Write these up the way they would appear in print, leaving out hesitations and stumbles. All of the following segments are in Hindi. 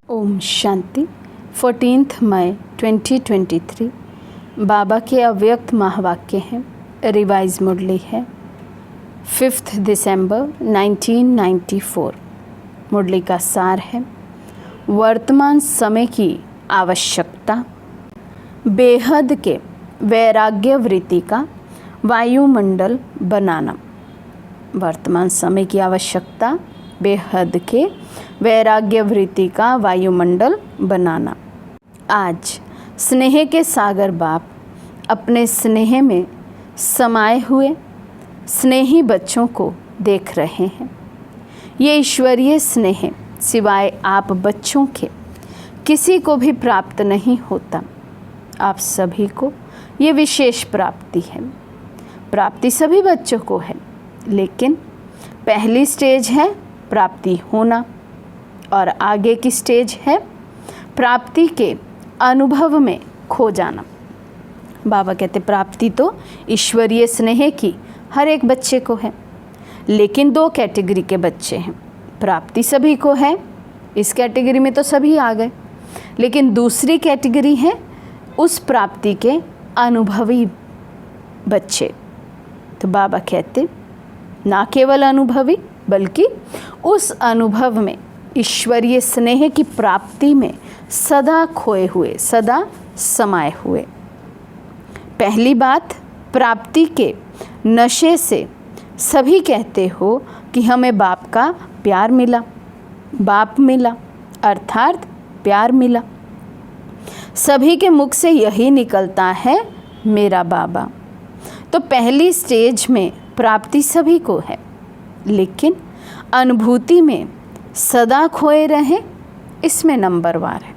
ओम शांति। 14 मई 2023 बाबा के अव्यक्त महावाक्य हैं। रिवाइज मुरली है 5 दिसंबर 1994। मुरली का सार है वर्तमान समय की आवश्यकता, बेहद के वैराग्य वृत्ति का वायुमंडल बनाना। वर्तमान समय की आवश्यकता, बेहद के वैराग्य वृत्ति का वायुमंडल बनाना। आज स्नेह के सागर बाप अपने स्नेह में समाये हुए स्नेही बच्चों को देख रहे हैं। ये ईश्वरीय स्नेह सिवाय आप बच्चों के किसी को भी प्राप्त नहीं होता। आप सभी को ये विशेष प्राप्ति है। प्राप्ति सभी बच्चों को है, लेकिन पहली स्टेज है प्राप्ति होना और आगे की स्टेज है प्राप्ति के अनुभव में खो जाना। बाबा कहते प्राप्ति तो ईश्वरीय स्नेह की हर एक बच्चे को है, लेकिन दो कैटेगरी के बच्चे हैं। प्राप्ति सभी को है, इस कैटेगरी में तो सभी आ गए, लेकिन दूसरी कैटेगरी है उस प्राप्ति के अनुभवी बच्चे। तो बाबा कहते ना केवल अनुभवी बल्कि उस अनुभव में ईश्वरीय स्नेह की प्राप्ति में सदा खोए हुए, सदा समाये हुए। पहली बात, प्राप्ति के नशे से सभी कहते हो कि हमें बाप का प्यार मिला, बाप मिला, अर्थात प्यार मिला। सभी के मुख से यही निकलता है मेरा बाबा। तो पहली स्टेज में प्राप्ति सभी को है, लेकिन अनुभूति में सदा खोए रहें, इसमें नंबरवार है।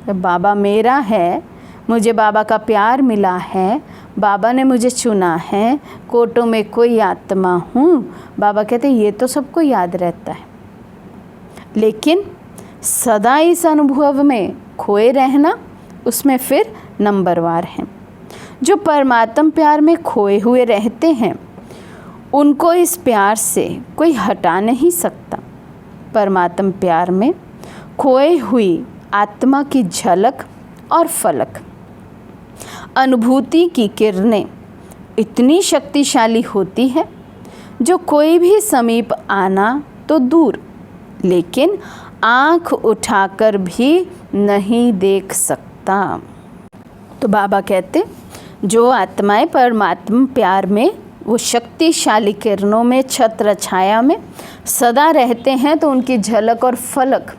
तो बाबा मेरा है, मुझे बाबा का प्यार मिला है, बाबा ने मुझे चुना है, कोटों में कोई आत्मा हूँ। बाबा कहते ये तो सबको याद रहता है, लेकिन सदा इस अनुभव में खोए रहना, उसमें फिर नंबरवार है। जो परमात्म प्यार में खोए हुए रहते हैं उनको इस प्यार से कोई हटा नहीं सकता। परमात्म प्यार में खोए हुई आत्मा की झलक और फलक, अनुभूति की किरणें इतनी शक्तिशाली होती है जो कोई भी समीप आना तो दूर, लेकिन आँख उठाकर भी नहीं देख सकता। तो बाबा कहते जो आत्माएं परमात्मा प्यार में वो शक्तिशाली किरणों में, छत्र छाया में सदा रहते हैं, तो उनकी झलक और फलक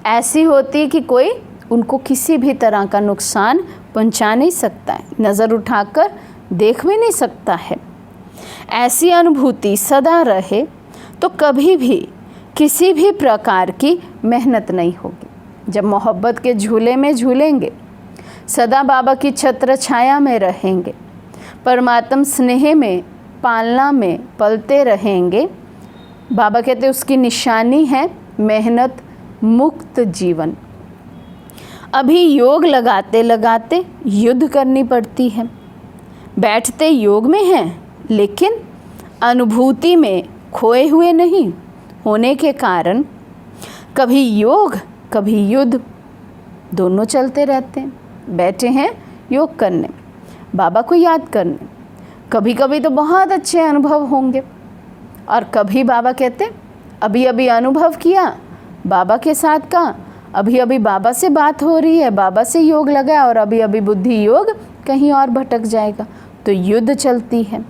ऐसी होती है कि कोई उनको किसी भी तरह का नुकसान पहुंचा नहीं सकता है, नज़र उठाकर देख भी नहीं सकता है। ऐसी अनुभूति सदा रहे तो कभी भी किसी भी प्रकार की मेहनत नहीं होगी। जब मोहब्बत के झूले में झूलेंगे, सदा बाबा की छत्र छाया में रहेंगे, परमात्म स्नेह में, पालना में पलते रहेंगे, बाबा कहते उसकी निशानी है मेहनत मुक्त जीवन। अभी योग लगाते लगाते युद्ध करनी पड़ती है। बैठते योग में हैं, लेकिन अनुभूति में खोए हुए नहीं होने के कारण कभी योग कभी युद्ध दोनों चलते रहते हैं। बैठे हैं योग करने, बाबा को याद करने, कभी कभी तो बहुत अच्छे अनुभव होंगे, और कभी बाबा कहते अभी अभी अनुभव किया बाबा के साथ का, अभी अभी बाबा से बात हो रही है, बाबा से योग लगा, और अभी अभी बुद्धि योग कहीं और भटक जाएगा, तो युद्ध चलती है।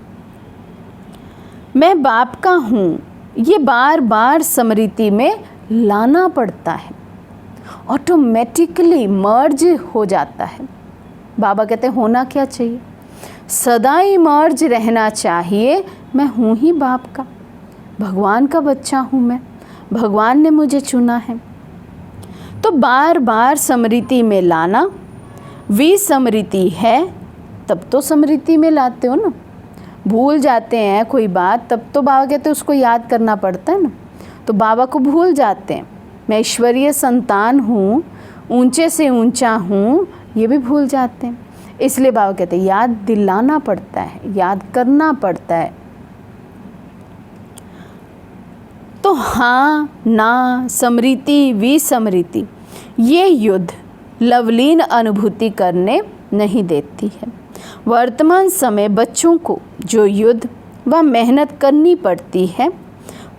मैं बाप का हूँ, ये बार बार स्मृति में लाना पड़ता है, ऑटोमेटिकली मर्ज हो जाता है। बाबा कहते होना क्या चाहिए, सदा ही मर्ज रहना चाहिए। मैं हूँ ही बाप का, भगवान का बच्चा हूँ मैं, भगवान ने मुझे चुना है। तो बार बार स्मृति में लाना, विस्मृति है तब तो स्मृति में लाते हो ना। भूल जाते हैं कोई बात, तब तो बाबा कहते उसको याद करना पड़ता है ना, तो बाबा को भूल जाते हैं। मैं ईश्वरीय संतान हूँ, ऊंचे से ऊंचा हूँ, ये भी भूल जाते हैं। इसलिए बाबा कहते हैं याद दिलाना पड़ता है, याद करना पड़ता है। तो हाँ ना, स्मृति विस्मृति, ये युद्ध लवलीन अनुभूति करने नहीं देती है। वर्तमान समय बच्चों को जो युद्ध व मेहनत करनी पड़ती है,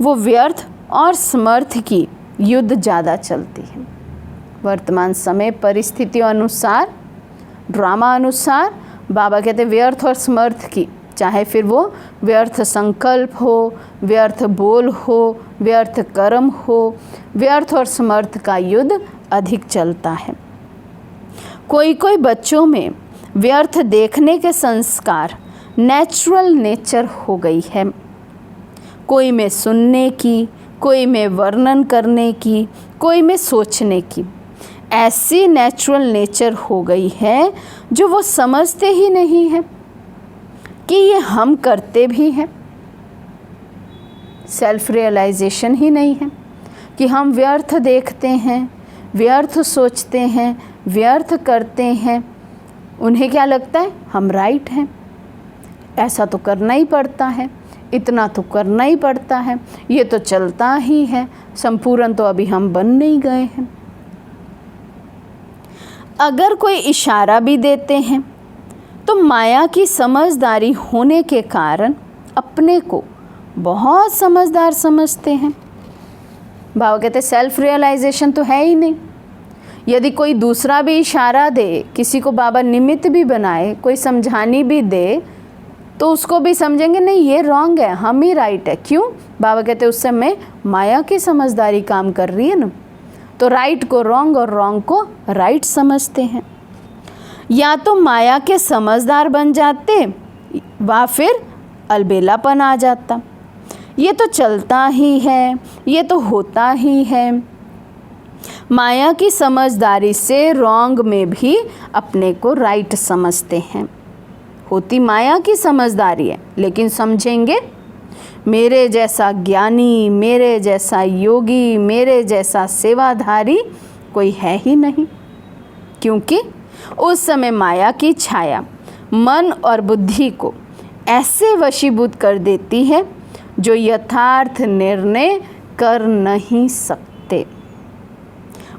वो व्यर्थ और समर्थ की युद्ध ज़्यादा चलती है। वर्तमान समय परिस्थितियों अनुसार, ड्रामा अनुसार बाबा कहते व्यर्थ और समर्थ की, चाहे फिर वो व्यर्थ संकल्प हो, व्यर्थ बोल हो, व्यर्थ कर्म हो, व्यर्थ और समर्थ का युद्ध अधिक चलता है। कोई कोई बच्चों में व्यर्थ देखने के संस्कार नेचुरल नेचर हो गई है, कोई में सुनने की, कोई में वर्णन करने की, कोई में सोचने की। ऐसी नेचुरल नेचर हो गई है जो वो समझते ही नहीं है कि ये हम करते भी हैं। सेल्फ रियलाइजेशन ही नहीं है कि हम व्यर्थ देखते हैं, व्यर्थ सोचते हैं, व्यर्थ करते हैं। उन्हें क्या लगता है हम राइट हैं, ऐसा तो करना ही पड़ता है, इतना तो करना ही पड़ता है, ये तो चलता ही है, संपूर्ण तो अभी हम बन नहीं गए हैं। अगर कोई इशारा भी देते हैं तो माया की समझदारी होने के कारण अपने को बहुत समझदार समझते हैं। बाबा कहते सेल्फ रियलाइजेशन तो है ही नहीं। यदि कोई दूसरा भी इशारा दे, किसी को बाबा निमित्त भी बनाए, कोई समझानी भी दे, तो उसको भी समझेंगे नहीं ये रॉन्ग है, हम ही राइट है। क्यों? बाबा कहते उस समय माया की समझदारी काम कर रही है ना, तो राइट को रॉन्ग और रॉन्ग को राइट समझते हैं। या तो माया के समझदार बन जाते व फिर अलबेलापन आ जाता। ये तो चलता ही है, ये तो होता ही है। माया की समझदारी से रॉन्ग में भी अपने को राइट समझते हैं। होती माया की समझदारी है, लेकिन समझेंगे मेरे जैसा ज्ञानी, मेरे जैसा योगी, मेरे जैसा सेवाधारी कोई है ही नहीं। क्योंकि उस समय माया की छाया मन और बुद्धि को ऐसे वशीभूत कर देती है जो यथार्थ निर्णय कर नहीं सकते।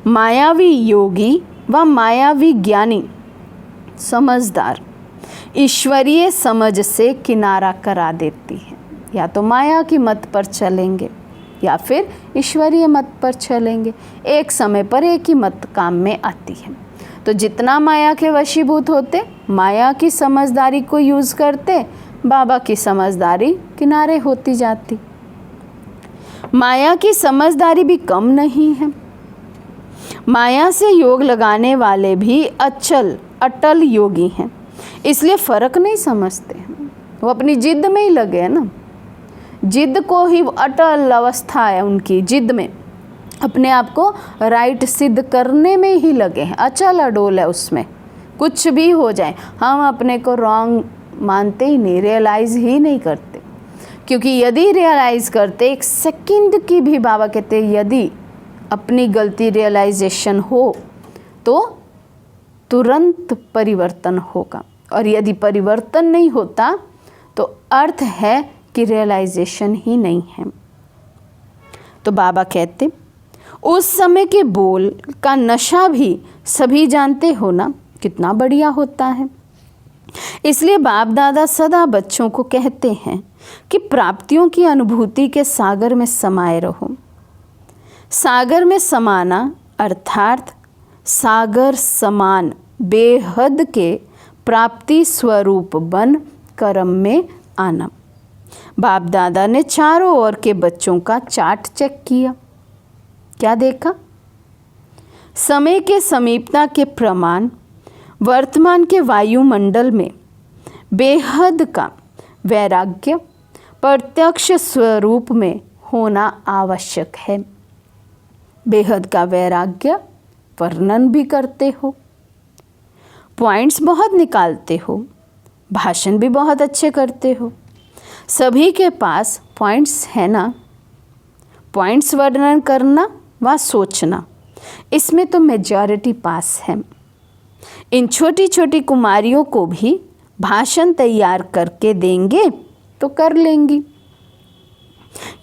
मायावी योगी व मायावी ज्ञानी समझदार ईश्वरीय समझ से किनारा करा देती है। या तो माया की मत पर चलेंगे या फिर ईश्वरीय मत पर चलेंगे। एक समय पर एक ही मत काम में आती है। तो जितना माया के वशीभूत होते, माया की समझदारी को यूज़ करते, बाबा की समझदारी किनारे होती जाती। माया की समझदारी भी कम नहीं है। माया से योग लगाने वाले भी अटल योगी हैं, इसलिए फ़र्क नहीं समझते हैं। वो अपनी जिद में ही लगे हैं ना, जिद को ही, अटल अवस्था है उनकी, जिद में अपने आप को राइट सिद्ध करने में ही लगे हैं, अचल अडोल है उसमें। कुछ भी हो जाए हम अपने को रॉन्ग मानते ही नहीं, रियलाइज़ ही नहीं करते। क्योंकि यदि रियलाइज़ करते, एक सेकंड की भी, बाबा कहते हैं यदि अपनी गलती रियलाइजेशन हो तो तुरंत परिवर्तन होगा, और यदि परिवर्तन नहीं होता तो अर्थ है कि रियलाइजेशन ही नहीं है। तो बाबा कहते उस समय के बोल का नशा भी सभी जानते हो ना, कितना बढ़िया होता है। इसलिए बाप दादा सदा बच्चों को कहते हैं कि प्राप्तियों की अनुभूति के सागर में समाये रहो। सागर में समाना अर्थात सागर समान बेहद के प्राप्ति स्वरूप बन कर्म में आना। बाप दादा ने चारों ओर के बच्चों का चार्ट चेक किया। क्या देखा? समय के समीपता के प्रमाण वर्तमान के वायुमंडल में बेहद का वैराग्य प्रत्यक्ष स्वरूप में होना आवश्यक है। बेहद का वैराग्य वर्णन भी करते हो, पॉइंट्स बहुत निकालते हो, भाषण भी बहुत अच्छे करते हो। सभी के पास पॉइंट्स है ना। पॉइंट्स वर्णन करना व सोचना, इसमें तो मेजॉरिटी पास है। इन छोटी छोटी कुमारियों को भी भाषण तैयार करके देंगे तो कर लेंगी।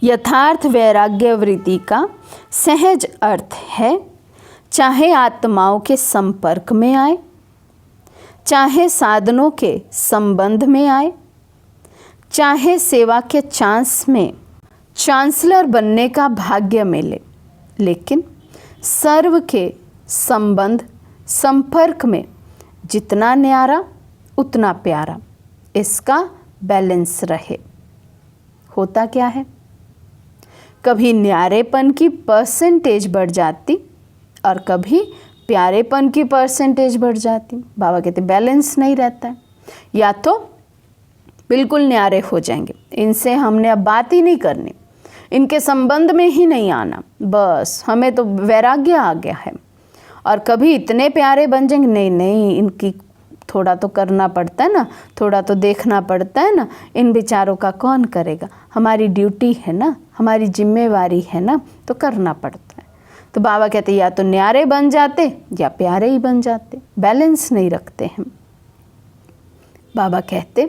यथार्थ वैराग्य वृत्ति का सहज अर्थ है, चाहे आत्माओं के संपर्क में आए, चाहे साधनों के संबंध में आए, चाहे सेवा के चांस में चांसलर बनने का भाग्य मिले, लेकिन सर्व के संबंध संपर्क में जितना न्यारा उतना प्यारा, इसका बैलेंस रहे। होता क्या है, कभी न्यारेपन की परसेंटेज बढ़ जाती और कभी प्यारेपन की परसेंटेज बढ़ जाती। बाबा कहते बैलेंस नहीं रहता है। या तो बिल्कुल न्यारे हो जाएंगे, इनसे हमने अब बात ही नहीं करनी, इनके संबंध में ही नहीं आना, बस हमें तो वैराग्य आ गया है। और कभी इतने प्यारे बन जाएंगे, नहीं नहीं इनकी थोड़ा तो करना पड़ता है ना, थोड़ा तो देखना पड़ता है ना, इन बेचारों का कौन करेगा, हमारी ड्यूटी है ना, हमारी जिम्मेवारी है ना, तो करना पड़ता है। तो बाबा कहते या तो न्यारे बन जाते या प्यारे ही बन जाते, बैलेंस नहीं रखते हैं। बाबा कहते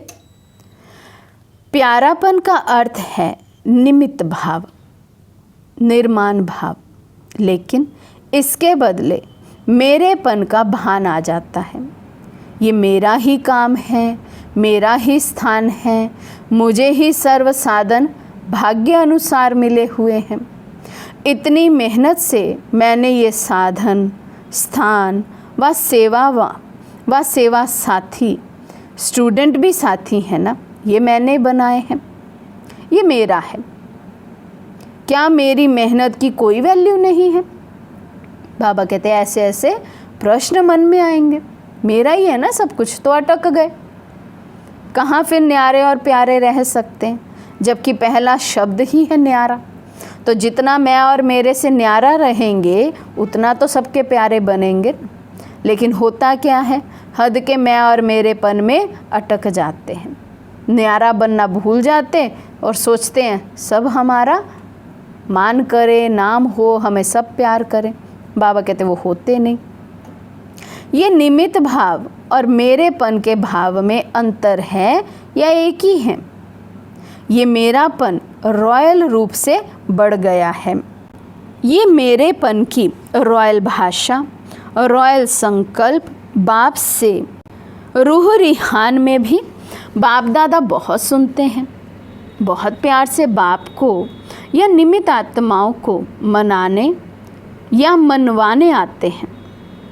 प्यारापन का अर्थ है निमित्त भाव, निर्माण भाव, लेकिन इसके बदले मेरेपन का भान आ जाता है। ये मेरा ही काम है, मेरा ही स्थान है, मुझे ही सर्व साधन भाग्य अनुसार मिले हुए हैं। इतनी मेहनत से मैंने ये साधन, स्थान व सेवा साथी, स्टूडेंट भी साथी है ना, ये मैंने बनाए हैं, ये मेरा है। क्या मेरी मेहनत की कोई वैल्यू नहीं है? बाबा कहते हैं ऐसे ऐसे प्रश्न मन में आएंगे, मेरा ही है ना सब कुछ, तो अटक गए। कहाँ फिर न्यारे और प्यारे रह सकते हैं, जबकि पहला शब्द ही है न्यारा। तो जितना मैं और मेरे से न्यारा रहेंगे उतना तो सबके प्यारे बनेंगे। लेकिन होता क्या है, हद के मैं और मेरेपन में अटक जाते हैं, न्यारा बनना भूल जाते हैं और सोचते हैं सब हमारा मान करे, नाम हो, हमें सब प्यार करें। बाबा कहते वो होते नहीं। ये निमित्त भाव और मेरेपन के भाव में अंतर है या एक ही है? ये मेरापन रॉयल रूप से बढ़ गया है। ये मेरेपन की रॉयल भाषा, रॉयल संकल्प बाप से रूह रिहान में भी बाप दादा बहुत सुनते हैं। बहुत प्यार से बाप को या निमित्त आत्माओं को मनाने या मनवाने आते हैं।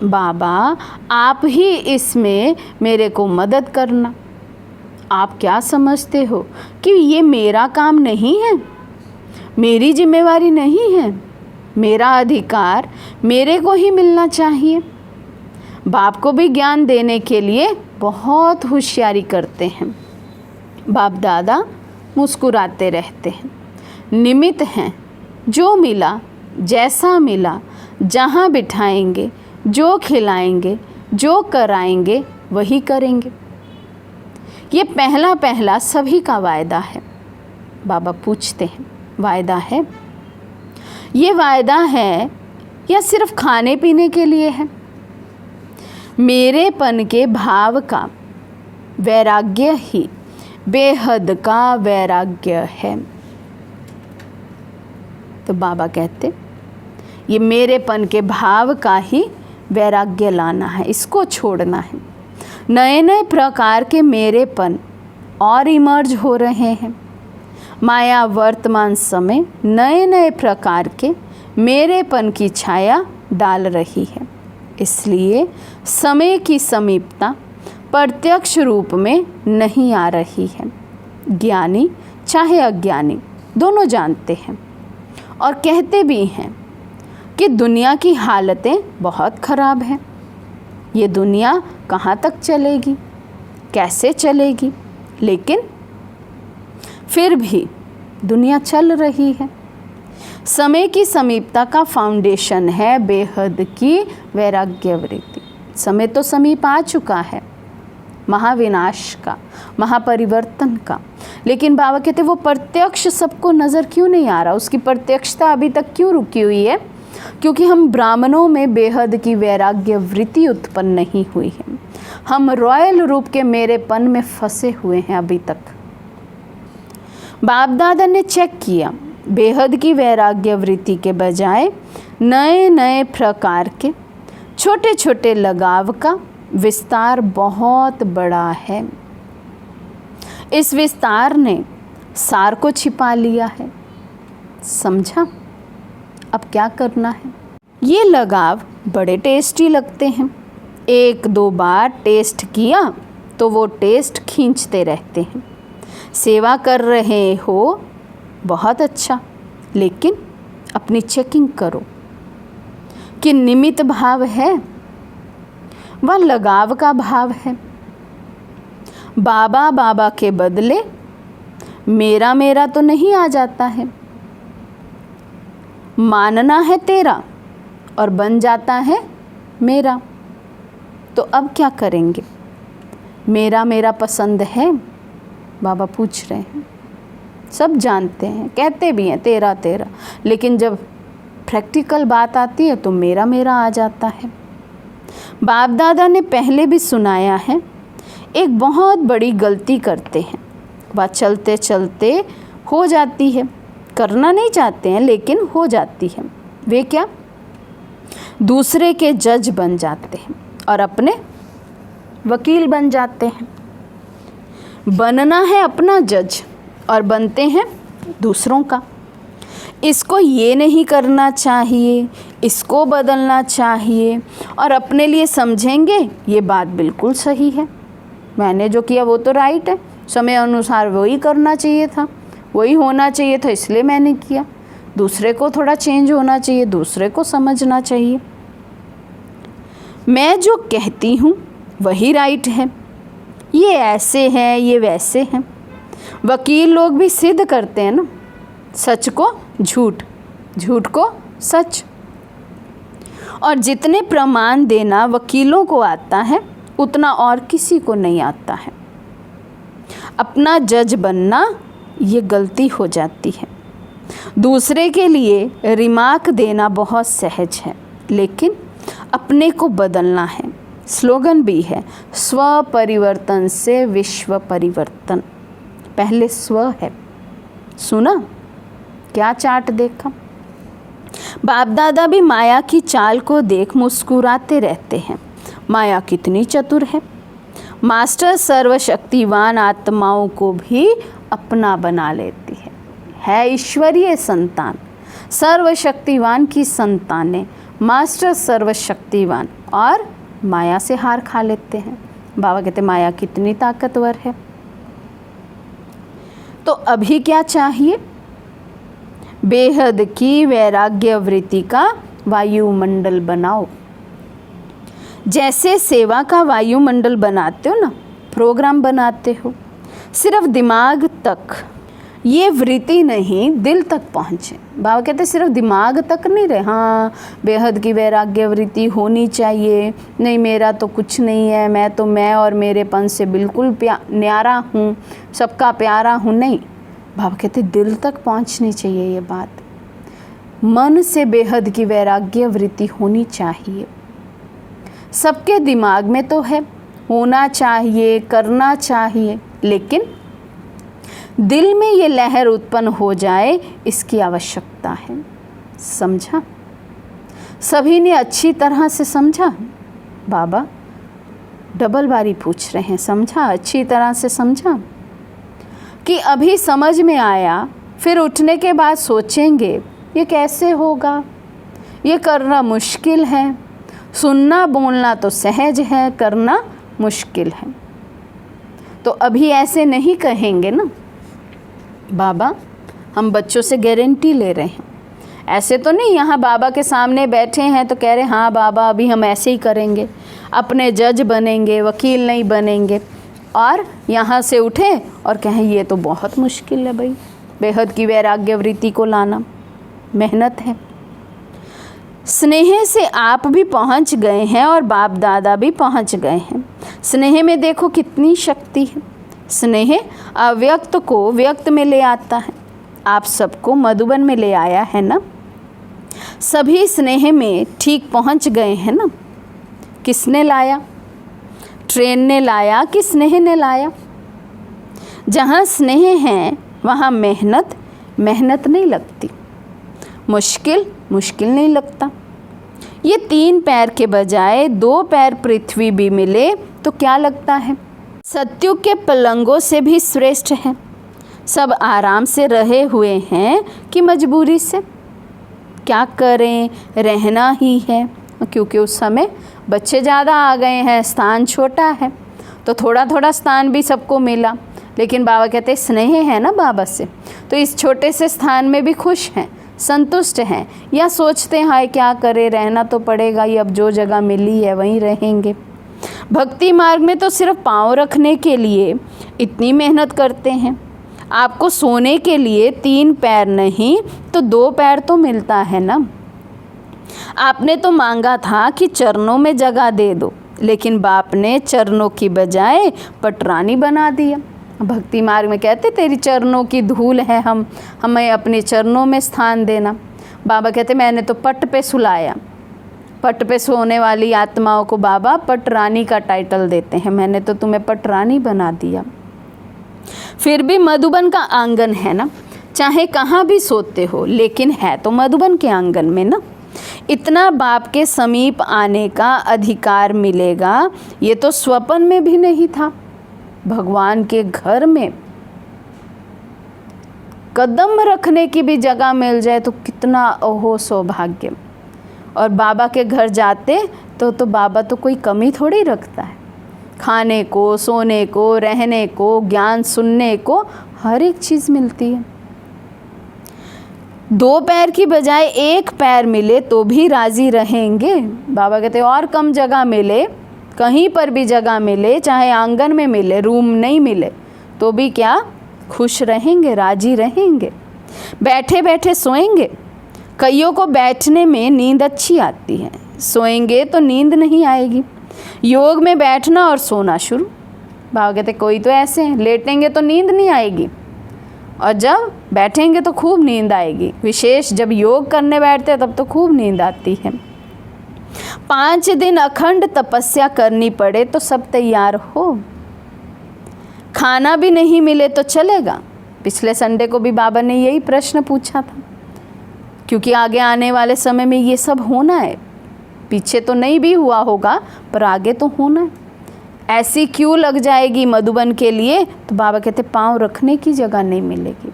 बाबा आप ही इसमें मेरे को मदद करना, आप क्या समझते हो कि ये मेरा काम नहीं है, मेरी जिम्मेवारी नहीं है, मेरा अधिकार मेरे को ही मिलना चाहिए। बाप को भी ज्ञान देने के लिए बहुत होशियारी करते हैं। बाप दादा मुस्कुराते रहते हैं, निमित्त हैं, जो मिला, जैसा मिला, जहाँ बिठाएंगे, जो खिलाएंगे, जो कराएंगे वही करेंगे। ये पहला पहला सभी का वायदा है। बाबा पूछते हैं, वायदा है? ये वायदा है या सिर्फ खाने पीने के लिए है? मेरेपन के भाव का वैराग्य ही बेहद का वैराग्य है। तो बाबा कहते, ये मेरेपन के भाव का ही वैराग्य लाना है, इसको छोड़ना है। नए नए प्रकार के मेरेपन और इमर्ज हो रहे हैं। माया वर्तमान समय नए नए प्रकार के मेरेपन की छाया डाल रही है। इसलिए समय की समीपता प्रत्यक्ष रूप में नहीं आ रही है। ज्ञानी चाहे अज्ञानी दोनों जानते हैं और कहते भी हैं कि दुनिया की हालतें बहुत ख़राब हैं। ये दुनिया कहाँ तक चलेगी, कैसे चलेगी, लेकिन फिर भी दुनिया चल रही है। समय की समीपता का फाउंडेशन है बेहद की वैराग्य वृत्ति। समय तो समीप आ चुका है, महाविनाश का, महापरिवर्तन का, लेकिन बाबा कहते वो प्रत्यक्ष सबको नज़र क्यों नहीं आ रहा, उसकी प्रत्यक्षता अभी तक क्यों रुकी हुई है? क्योंकि हम ब्राह्मणों में बेहद की वैराग्य वृत्ति उत्पन्न नहीं हुई है। हम रॉयल रूप के मेरेपन में फंसे हुए हैं अभी तक। बाप दादा ने चेक किया, बेहद की वैराग्य वृत्ति के बजाय नए नए प्रकार के छोटे छोटे लगाव का विस्तार बहुत बड़ा है। इस विस्तार ने सार को छिपा लिया है। समझा? अब क्या करना है? ये लगाव बड़े टेस्टी लगते हैं। एक दो बार टेस्ट किया तो वो टेस्ट खींचते रहते हैं। सेवा कर रहे हो, बहुत अच्छा, लेकिन अपनी चेकिंग करो कि निमित्त भाव है व लगाव का भाव है। बाबा बाबा के बदले मेरा मेरा तो नहीं आ जाता है। मानना है तेरा और बन जाता है मेरा। तो अब क्या करेंगे? मेरा मेरा पसंद है? बाबा पूछ रहे हैं। सब जानते हैं, कहते भी हैं तेरा तेरा, लेकिन जब प्रैक्टिकल बात आती है तो मेरा मेरा आ जाता है। बाप दादा ने पहले भी सुनाया है, एक बहुत बड़ी गलती करते हैं, वह चलते चलते हो जाती है। करना नहीं चाहते हैं लेकिन हो जाती है। वे क्या? दूसरे के जज बन जाते हैं और अपने वकील बन जाते हैं। बनना है अपना जज और बनते हैं दूसरों का। इसको ये नहीं करना चाहिए, इसको बदलना चाहिए, और अपने लिए समझेंगे ये बात बिल्कुल सही है, मैंने जो किया वो तो राइट है, समय अनुसार वही करना चाहिए था, वही होना चाहिए था, इसलिए मैंने किया। दूसरे को थोड़ा चेंज होना चाहिए, दूसरे को समझना चाहिए। मैं जो कहती हूँ वही राइट है, ये ऐसे हैं, ये वैसे हैं। वकील लोग भी सिद्ध करते हैं ना, सच को झूठ, झूठ को सच। और जितने प्रमाण देना वकीलों को आता है उतना और किसी को नहीं आता है। अपना जज बनना ये गलती हो जाती है। दूसरे के लिए रिमार्क देना बहुत सहज है, लेकिन अपने को बदलना है। स्लोगन भी है, स्व परिवर्तन से विश्व परिवर्तन। पहले स्व है। सुना? क्या चार्ट देखा? बाप दादा भी माया की चाल को देख मुस्कुराते रहते हैं। माया कितनी चतुर है। मास्टर सर्वशक्तिवान आत्माओं को भी अपना बना लेती है ईश्वरीय संतान। सर्वशक्तिवान की संतानें मास्टर सर्वशक्तिवान और माया से हार खा लेते हैं। बाबा कहते माया कितनी ताकतवर है। तो अभी क्या चाहिए? बेहद की वैराग्य वृत्ति का वायुमंडल बनाओ। जैसे सेवा का वायुमंडल बनाते हो ना, प्रोग्राम बनाते हो, सिर्फ दिमाग तक ये वृत्ति नहीं, दिल तक पहुँचे। बाबा कहते सिर्फ दिमाग तक नहीं रहे, हाँ बेहद की वैराग्य वृत्ति होनी चाहिए, नहीं मेरा तो कुछ नहीं है, मैं तो मैं और मेरेपन से बिल्कुल न्यारा हूँ, सबका प्यारा हूँ, नहीं। बाबा कहते दिल तक पहुँचनी चाहिए ये बात। मन से बेहद की वैराग्य वृत्ति होनी चाहिए। सबके दिमाग में तो है, होना चाहिए, करना चाहिए, लेकिन दिल में ये लहर उत्पन्न हो जाए, इसकी आवश्यकता है। समझा? सभी ने अच्छी तरह से समझा? बाबा डबल बारी पूछ रहे हैं, समझा? अच्छी तरह से समझा कि अभी समझ में आया, फिर उठने के बाद सोचेंगे ये कैसे होगा, ये करना मुश्किल है। सुनना बोलना तो सहज है, करना मुश्किल है। तो अभी ऐसे नहीं कहेंगे ना बाबा, हम बच्चों से गारंटी ले रहे हैं। ऐसे तो नहीं यहाँ बाबा के सामने बैठे हैं तो कह रहे हाँ बाबा अभी हम ऐसे ही करेंगे, अपने जज बनेंगे, वकील नहीं बनेंगे, और यहाँ से उठे और कहें ये तो बहुत मुश्किल है भाई, बेहद की वैराग्य वृत्ति को लाना मेहनत है। स्नेह से आप भी पहुँच गए हैं और बाप दादा भी पहुँच गए हैं। स्नेह में देखो कितनी शक्ति है। स्नेह अव्यक्त को व्यक्त में ले आता है। आप सबको मधुबन में ले आया है ना, सभी स्नेह में ठीक पहुंच गए हैं ना। किसने लाया? ट्रेन ने लाया कि स्नेह ने लाया? जहाँ स्नेह है वहाँ मेहनत नहीं लगती, मुश्किल नहीं लगता। ये 3 पैर के बजाय 2 पैर पृथ्वी भी मिले तो क्या लगता है? सत्युग के पलंगों से भी श्रेष्ठ है। सब आराम से रहे हुए हैं कि मजबूरी से? क्या करें, रहना ही है, क्योंकि उस समय बच्चे ज़्यादा आ गए हैं, स्थान छोटा है, तो थोड़ा थोड़ा स्थान भी सबको मिला। लेकिन बाबा कहते स्नेह है ना बाबा से, तो इस छोटे से स्थान में भी खुश हैं, संतुष्ट हैं, या सोचते हैं हाय क्या करें, रहना तो पड़ेगा ही, अब जो जगह मिली है वहीं रहेंगे। भक्ति मार्ग में तो सिर्फ पाँव रखने के लिए इतनी मेहनत करते हैं। आपको सोने के लिए 3 पैर नहीं तो 2 पैर तो मिलता है ना। आपने तो मांगा था कि चरणों में जगह दे दो, लेकिन बाप ने चरणों की बजाय पटरानी बना दिया। भक्ति मार्ग में कहते तेरी चरणों की धूल है, हमें अपने चरणों में स्थान देना। बाबा कहते मैंने तो पट पे सुलाया। पट पे सोने वाली आत्माओं को बाबा पटरानी का टाइटल देते हैं, मैंने तो तुम्हें पटरानी बना दिया। फिर भी मधुबन का आंगन है ना, चाहे कहाँ भी सोते हो, लेकिन है तो मधुबन के आंगन में ना। इतना बाप के समीप आने का अधिकार मिलेगा, ये तो स्वप्न में भी नहीं था। भगवान के घर में कदम रखने की भी जगह मिल जाए तो कितना ओहो सौभाग्य। और बाबा के घर जाते तो बाबा तो कोई कमी थोड़ी रखता है, खाने को, सोने को, रहने को, ज्ञान सुनने को, हर एक चीज़ मिलती है। 2 पैर की बजाय 1 पैर मिले तो भी राज़ी रहेंगे। बाबा कहते और कम जगह मिले, कहीं पर भी जगह मिले, चाहे आंगन में मिले, रूम नहीं मिले, तो भी क्या खुश रहेंगे, राज़ी रहेंगे। बैठे बैठे सोएंगे। कईयों को बैठने में नींद अच्छी आती है, सोएंगे तो नींद नहीं आएगी। योग में बैठना और सोना शुरू। बाबा कहते कोई तो ऐसे हैं लेटेंगे तो नींद नहीं आएगी, और जब बैठेंगे तो खूब नींद आएगी। विशेष जब योग करने बैठते हैं तब तो खूब नींद आती है। 5 दिन अखंड तपस्या करनी पड़े तो सब तैयार हो। खाना भी नहीं मिले तो चलेगा। पिछले संडे को भी बाबा ने यही प्रश्न पूछा था, क्योंकि आगे आने वाले समय में ये सब होना है। पीछे तो नहीं भी हुआ होगा पर आगे तो होना है। ऐसी क्यों लग जाएगी मधुबन के लिए, तो बाबा कहते पाँव रखने की जगह नहीं मिलेगी।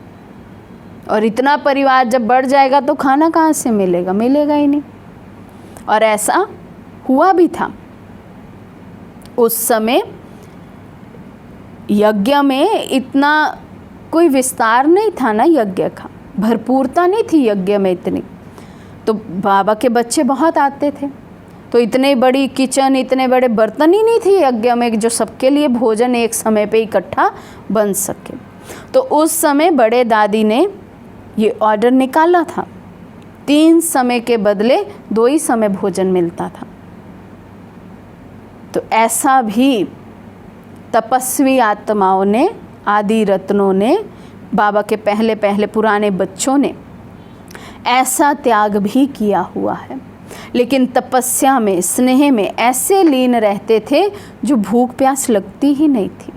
और इतना परिवार जब बढ़ जाएगा तो खाना कहाँ से मिलेगा, मिलेगा ही नहीं। और ऐसा हुआ भी था। उस समय यज्ञ में इतना कोई विस्तार नहीं था ना यज्ञ का, भरपूरता नहीं थी यज्ञ में इतनी। तो बाबा के बच्चे बहुत आते थे, तो इतने बड़ी किचन, इतने बड़े बर्तन ही नहीं थे यज्ञ में जो सबके लिए भोजन एक समय पे इकट्ठा बन सके। तो उस समय बड़े दादी ने ये ऑर्डर निकाला था, 3 समय के बदले 2 ही समय भोजन मिलता था। तो ऐसा भी तपस्वी आत्माओं ने, आदि रत्नों ने, बाबा के पहले पहले पुराने बच्चों ने ऐसा त्याग भी किया हुआ है, लेकिन तपस्या में, स्नेह में ऐसे लीन रहते थे जो भूख प्यास लगती ही नहीं थी।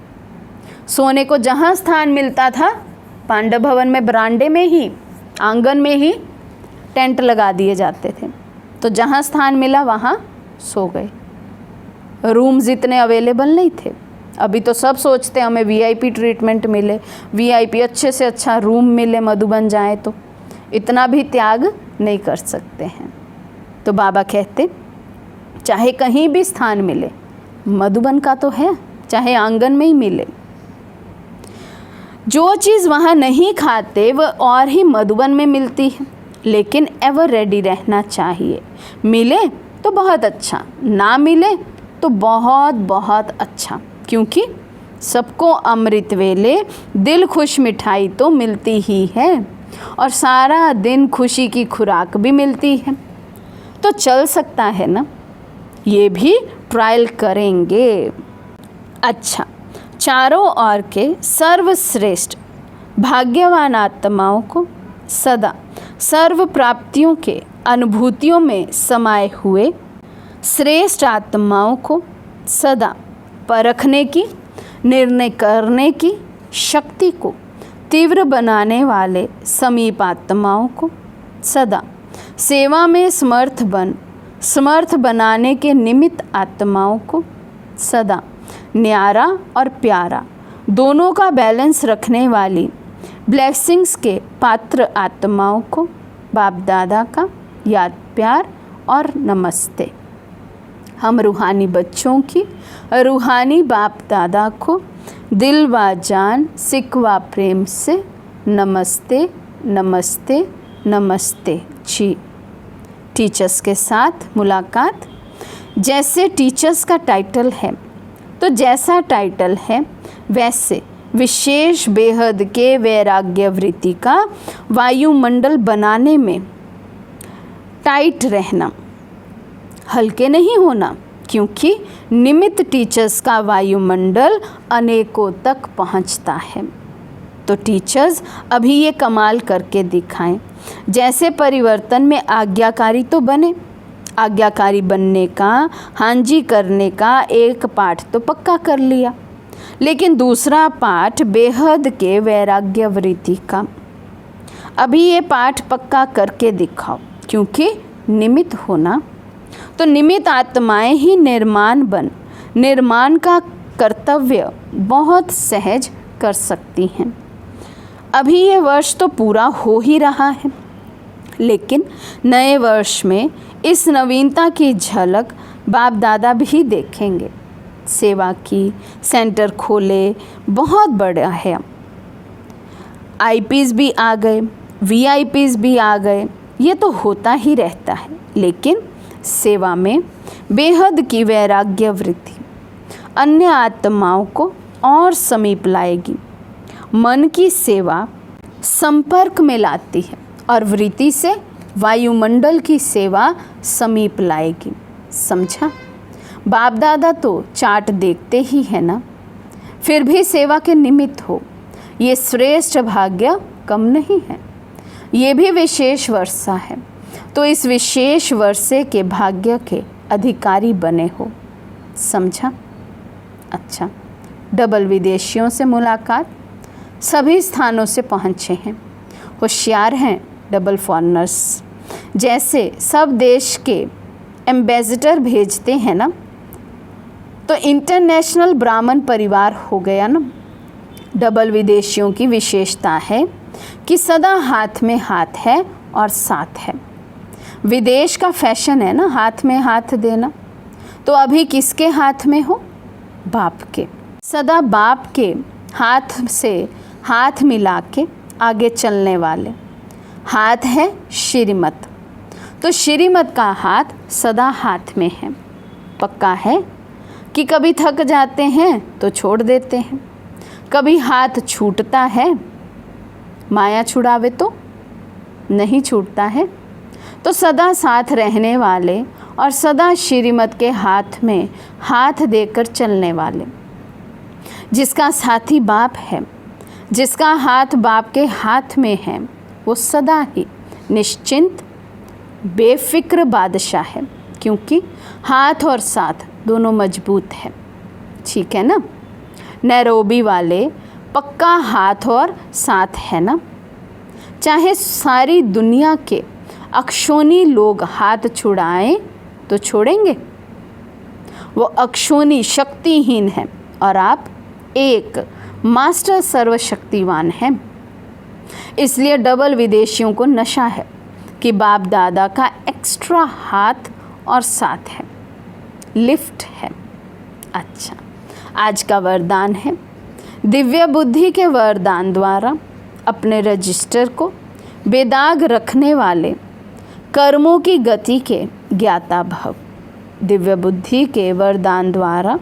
सोने को जहाँ स्थान मिलता था, पांडव भवन में बरामदे में ही, आंगन में ही टेंट लगा दिए जाते थे। तो जहाँ स्थान मिला वहाँ सो गए। रूम्स इतने अवेलेबल नहीं थे। अभी तो सब सोचते हमें वीआईपी ट्रीटमेंट मिले, वीआईपी अच्छे से अच्छा रूम मिले, मधुबन जाए तो इतना भी त्याग नहीं कर सकते हैं। तो बाबा कहते चाहे कहीं भी स्थान मिले, मधुबन का तो है, चाहे आंगन में ही मिले। जो चीज़ वहाँ नहीं खाते वह और ही मधुबन में मिलती है, लेकिन एवर रेडी रहना चाहिए। मिले तो बहुत अच्छा, ना मिले तो बहुत बहुत अच्छा, क्योंकि सबको अमृत वेले दिल खुश मिठाई तो मिलती ही है और सारा दिन खुशी की खुराक भी मिलती है। तो चल सकता है ना, ये भी ट्रायल करेंगे। अच्छा, चारों ओर के सर्वश्रेष्ठ भाग्यवान आत्माओं को सदा सर्व प्राप्तियों के अनुभूतियों में समाये हुए श्रेष्ठ आत्माओं को सदा परखने की, निर्णय करने की शक्ति को तीव्र बनाने वाले समीप आत्माओं को सदा सेवा में समर्थ बनाने के निमित्त आत्माओं को सदा न्यारा और प्यारा दोनों का बैलेंस रखने वाली ब्लेसिंग्स के पात्र आत्माओं को बाप दादा का याद, प्यार और नमस्ते। हम रूहानी बच्चों की रूहानी बाप दादा को दिल व जान, सिक व प्रेम से नमस्ते नमस्ते नमस्ते जी। टीचर्स के साथ मुलाकात। जैसे टीचर्स का टाइटल है, तो जैसा टाइटल है वैसे विशेष बेहद के वैराग्य वृत्ति का वायुमंडल बनाने में टाइट रहना, हल्के नहीं होना, क्योंकि निमित्त टीचर्स का वायुमंडल अनेकों तक पहुंचता है। तो टीचर्स अभी ये कमाल करके दिखाएं। जैसे परिवर्तन में आज्ञाकारी तो बने, आज्ञाकारी बनने का, हाँ जी करने का एक पाठ तो पक्का कर लिया, लेकिन दूसरा पाठ बेहद के वैराग्य वृत्ति का, अभी ये पाठ पक्का करके दिखाओ, क्योंकि निमित्त होना। तो निमित्त आत्माएं ही निर्माण का कर्तव्य बहुत सहज कर सकती हैं। अभी ये वर्ष तो पूरा हो ही रहा है, लेकिन नए वर्ष में इस नवीनता की झलक बाप दादा भी देखेंगे। सेवा की सेंटर खोले, बहुत बड़ा है। आईपीज भी आ गए, वीआईपीज भी आ गए, ये तो होता ही रहता है, लेकिन सेवा में बेहद की वैराग्य वृत्ति अन्य आत्माओं को और समीप लाएगी। मन की सेवा संपर्क में लाती है और वृत्ति से वायुमंडल की सेवा समीप लाएगी। समझा? बाप दादा तो चार्ट देखते ही है ना, फिर भी सेवा के निमित्त हो, ये श्रेष्ठ भाग्य कम नहीं है। ये भी विशेष वर्षा है, तो इस विशेष वर्षे के भाग्य के अधिकारी बने हो। समझा? अच्छा, डबल विदेशियों से मुलाकात, सभी स्थानों से पहुँचे हैं, होशियार हैं डबल फॉरेनर्स। जैसे सब देश के एम्बेसडर भेजते हैं ना, तो इंटरनेशनल ब्राह्मण परिवार हो गया ना। डबल विदेशियों की विशेषता है कि सदा हाथ में हाथ है और साथ है। विदेश का फैशन है ना हाथ में हाथ देना, तो अभी किसके हाथ में हो? बाप के। सदा बाप के हाथ से हाथ मिला के आगे चलने वाले। हाथ है श्रीमत, तो श्रीमत का हाथ सदा हाथ में है। पक्का है कि कभी थक जाते हैं तो छोड़ देते हैं, कभी हाथ छूटता है, माया छुड़ावे तो नहीं छूटता है। तो सदा साथ रहने वाले और सदा श्रीमत के हाथ में हाथ देकर चलने वाले, जिसका साथी बाप है, जिसका हाथ बाप के हाथ में है, वो सदा ही निश्चिंत बेफिक्र बादशाह है, क्योंकि हाथ और साथ दोनों मजबूत है। ठीक है ना। नैरोबी वाले पक्का हाथ और साथ है ना। चाहे सारी दुनिया के अक्षोनी लोग हाथ छुड़ाएं तो छोड़ेंगे, वो अक्षोनी शक्तिहीन है और आप एक मास्टर सर्वशक्तिवान हैं। इसलिए डबल विदेशियों को नशा है कि बाप दादा का एक्स्ट्रा हाथ और साथ है, लिफ्ट है। अच्छा, आज का वरदान है दिव्य बुद्धि के वरदान द्वारा अपने रजिस्टर को बेदाग रखने वाले कर्मों की गति के ज्ञाता भव। दिव्य बुद्धि के वरदान द्वारा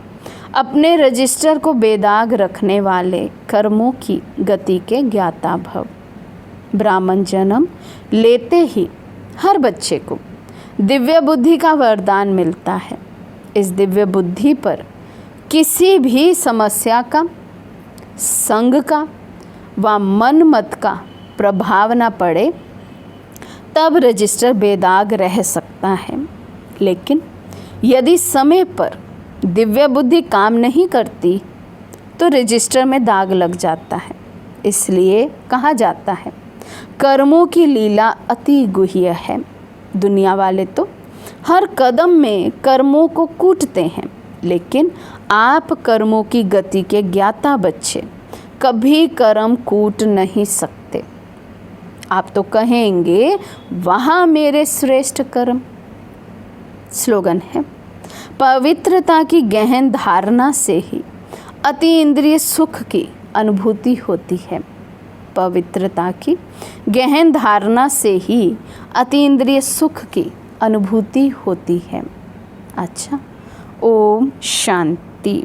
अपने रजिस्टर को बेदाग रखने वाले कर्मों की गति के ज्ञाता भव। ब्राह्मण जन्म लेते ही हर बच्चे को दिव्य बुद्धि का वरदान मिलता है। इस दिव्य बुद्धि पर किसी भी समस्या का, संग का व मन मत का प्रभाव न पड़े, तब रजिस्टर बेदाग रह सकता है। लेकिन यदि समय पर दिव्य बुद्धि काम नहीं करती तो रजिस्टर में दाग लग जाता है। इसलिए कहा जाता है कर्मों की लीला अति गुह्य है। दुनिया वाले तो हर कदम में कर्मों को कूटते हैं, लेकिन आप कर्मों की गति के ज्ञाता बच्चे कभी कर्म कूट नहीं सकते। आप तो कहेंगे वहाँ मेरे श्रेष्ठ कर्म। स्लोगन है पवित्रता की गहन धारणा से ही अति इंद्रिय सुख की अनुभूति होती है। पवित्रता की गहन धारणा से ही अति इंद्रिय सुख की अनुभूति होती है। अच्छा, ओम शांति।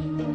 you.